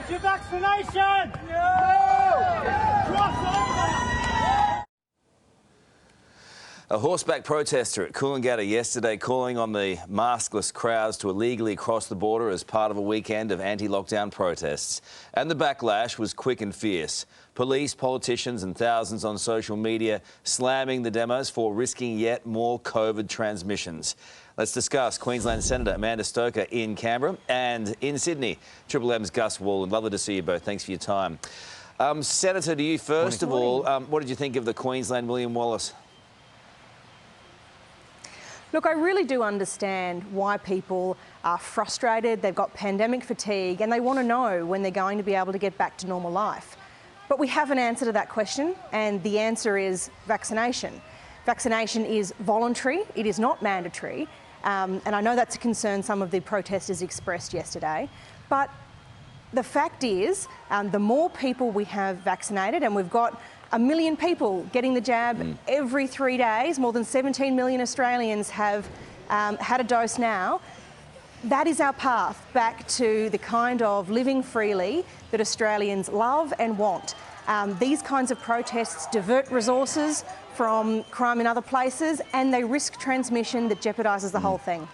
Where's your vaccination? No! Cross over! A horseback protester at Coolangatta yesterday calling on the maskless crowds to illegally cross the border as part of a weekend of anti-lockdown protests. And the backlash was quick and fierce. Police, politicians and thousands on social media slamming the demos for risking yet more COVID transmissions. Let's discuss Queensland Senator Amanda Stoker in Canberra and in Sydney, Triple M's Gus Wallen. Lovely to see you both. Thanks for your time. Senator, to you first of all, what did you think of the Queensland William Wallace? Look, I really do understand why people are frustrated, they've got pandemic fatigue and they want to know when they're going to be able to get back to normal life. But we have an answer to that question, and the answer is vaccination. Vaccination is voluntary, it is not mandatory, and I know that's a concern some of the protesters expressed yesterday, but the fact is the more people we have vaccinated, and we've got 1 million people getting the jab every 3 days. More than 17 million Australians have had a dose now. That is our path back to the kind of living freely that Australians love and want. These kinds of protests divert resources from crime in other places, and they risk transmission that jeopardises the whole thing.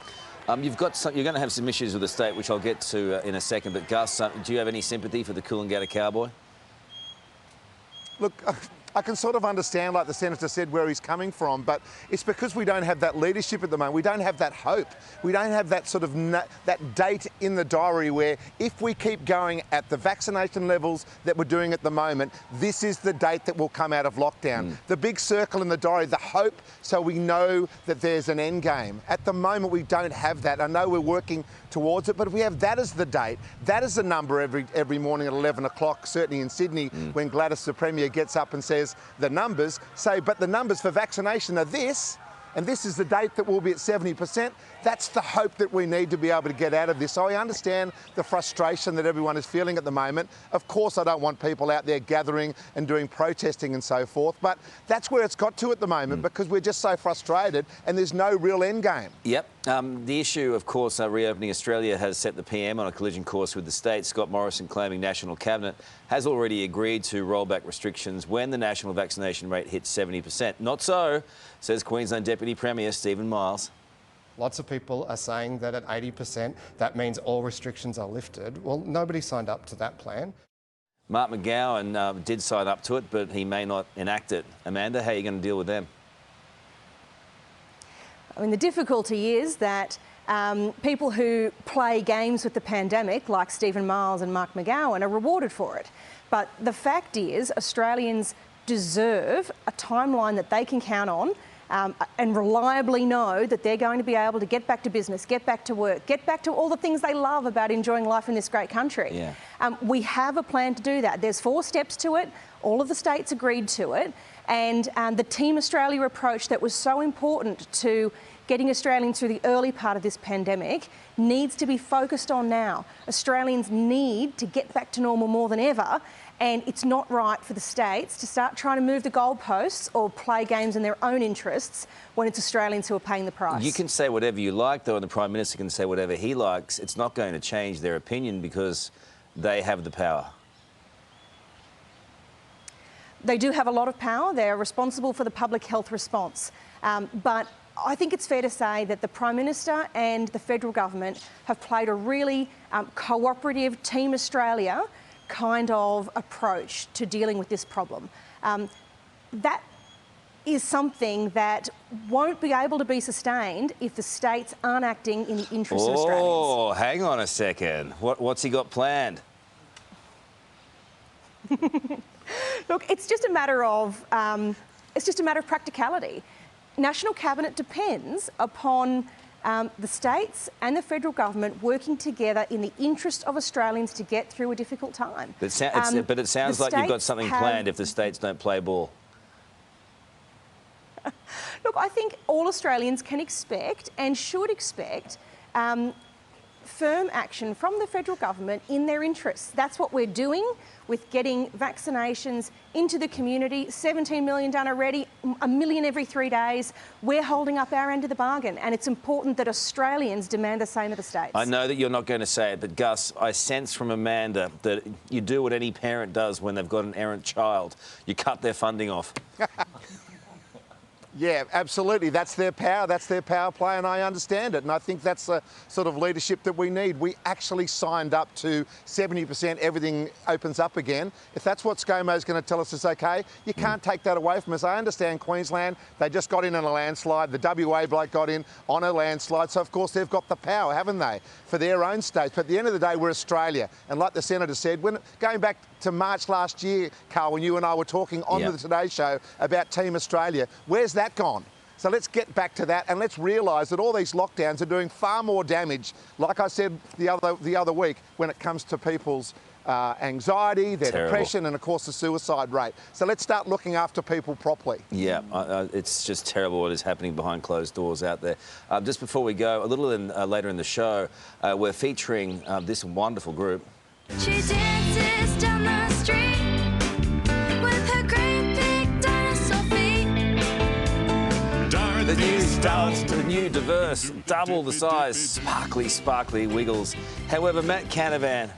You're going to have some issues with the state, which I'll get to in a second. But Gus, do you have any sympathy for the Coolangatta cowboy? Look, I can sort of understand, like the Senator said, where he's coming from, but it's because we don't have that leadership at the moment. We don't have that hope. We don't have that sort of that date in the diary where if we keep going at the vaccination levels that we're doing at the moment, this is the date that will come out of lockdown. The big circle in the diary, the hope, so we know that there's an end game. At the moment, we don't have that. I know we're working towards it, but if we have that as the date, that is the number every morning at 11 o'clock, certainly in Sydney, when Gladys, the Premier, gets up and says the numbers, but the numbers for vaccination are this, and this is the date that we'll be at 70%. That's the hope that we need to be able to get out of this. So I understand the frustration that everyone is feeling at the moment. Of course, I don't want people out there gathering and doing protesting and so forth, but that's where it's got to at the moment because we're just so frustrated and there's no real end game. Yep. The issue, of course, reopening Australia has set the PM on a collision course with the state. Scott Morrison claiming National Cabinet has already agreed to roll back restrictions when the national vaccination rate hits 70%. Not so, says Queensland Deputy Premier Stephen Miles. Lots of people are saying that at 80%, that means all restrictions are lifted. Well, nobody signed up to that plan. Mark McGowan did sign up to it, but he may not enact it. Amanda, how are you going to deal with them? I mean, the difficulty is that people who play games with the pandemic, like Stephen Miles and Mark McGowan, are rewarded for it. But the fact is, Australians deserve a timeline that they can count on and reliably know that they're going to be able to get back to business, get back to work, get back to all the things they love about enjoying life in this great country. Yeah. We have a plan to do that. There's 4 steps to it. All of the states agreed to it. And the Team Australia approach that was so important to getting Australians through the early part of this pandemic needs to be focused on now. Australians need to get back to normal more than ever, and it's not right for the states to start trying to move the goalposts or play games in their own interests when it's Australians who are paying the price. You can say whatever you like, though, and the Prime Minister can say whatever he likes. It's not going to change their opinion because they have the power. They do have a lot of power. They're responsible for the public health response. But I think it's fair to say that the Prime Minister and the federal government have played a really cooperative Team Australia kind of approach to dealing with this problem. That is something that won't be able to be sustained if the states aren't acting in the interest of Australians. Oh, hang on a second. What's he got planned? Look, it's just a matter of practicality. National Cabinet depends upon the states and the federal government working together in the interest of Australians to get through a difficult time. But it sounds like you've got something planned if the states don't play ball. Look, I think all Australians can expect and should expect firm action from the federal government in their interests. That's what we're doing with getting vaccinations into the community. 17 million done already, 1 million every 3 days. We're holding up our end of the bargain, and it's important that Australians demand the same of the states. I know that you're not going to say it, but Gus, I sense from Amanda that you do what any parent does when they've got an errant child. You cut their funding off. Yeah, absolutely. That's their power. That's their power play, and I understand it. And I think that's the sort of leadership that we need. We actually signed up to 70% everything opens up again. If that's what ScoMo's going to tell us is okay, you can't take that away from us. I understand Queensland, they just got in on a landslide. The WA bloke got in on a landslide. So, of course, they've got the power, haven't they, for their own states. But at the end of the day, we're Australia. And like the Senator said, going back to March last year, Karl, when you and I were talking on the Today Show about Team Australia, where's that gone? So let's get back to that, and let's realise that all these lockdowns are doing far more damage, like I said the other week, when it comes to people's anxiety, their depression, and of course the suicide rate. So let's start looking after people properly. Yeah, it's just terrible what is happening behind closed doors out there. Just before we go, a little later in the show, we're featuring this wonderful group. She dances down the street with her great big dinosaur feet. The new diverse, double the size, sparkly Wiggles. However, Matt Canavan,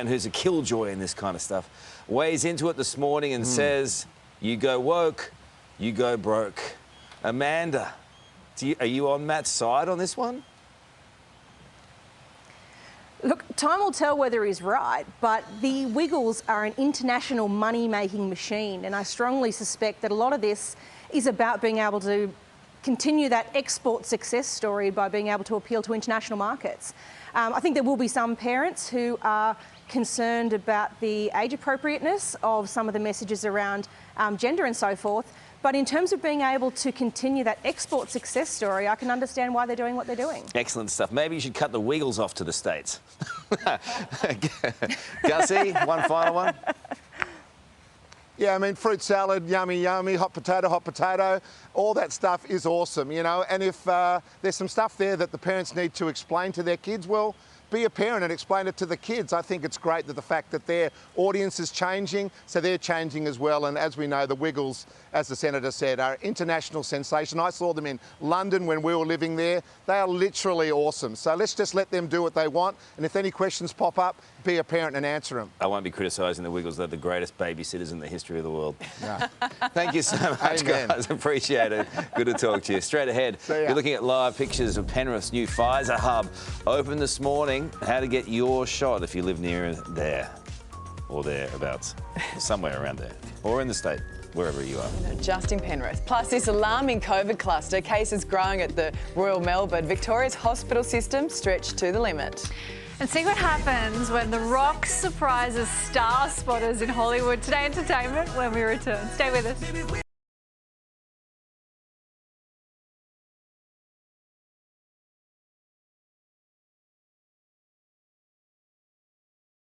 who's a killjoy in this kind of stuff, weighs into it this morning and says, you go woke, you go broke. Amanda, are you on Matt's side on this one? Look, time will tell whether he's right, but the Wiggles are an international money-making machine, and I strongly suspect that a lot of this is about being able to continue that export success story by being able to appeal to international markets. I think there will be some parents who are concerned about the age appropriateness of some of the messages around gender and so forth. But in terms of being able to continue that export success story, I can understand why they're doing what they're doing. Excellent stuff. Maybe you should cut the Wiggles off to the States. Gussie, one final one. Yeah, I mean, fruit salad, yummy, hot potato, all that stuff is awesome, you know. And if there's some stuff there that the parents need to explain to their kids, well, be a parent and explain it to the kids. I think it's great that the fact that their audience is changing, so they're changing as well. And as we know, the Wiggles, as the Senator said, are an international sensation. I saw them in London when we were living there. They are literally awesome. So let's just let them do what they want. And if any questions pop up, be a parent and answer them. I won't be criticising the Wiggles. They're the greatest babysitters in the history of the world. No. Thank you so much, guys. Appreciate it. Good to talk to you. Straight ahead, you're looking at live pictures of Penrith's new Pfizer hub. Open this morning. How to get your shot if you live near there or thereabouts. Somewhere around there. Or in the state. Wherever you are. Just in Penrith. Plus this alarming COVID cluster. Cases growing at the Royal Melbourne. Victoria's hospital system stretched to the limit. And see what happens when The Rock surprises star spotters in Hollywood. Today Entertainment when we return. Stay with us.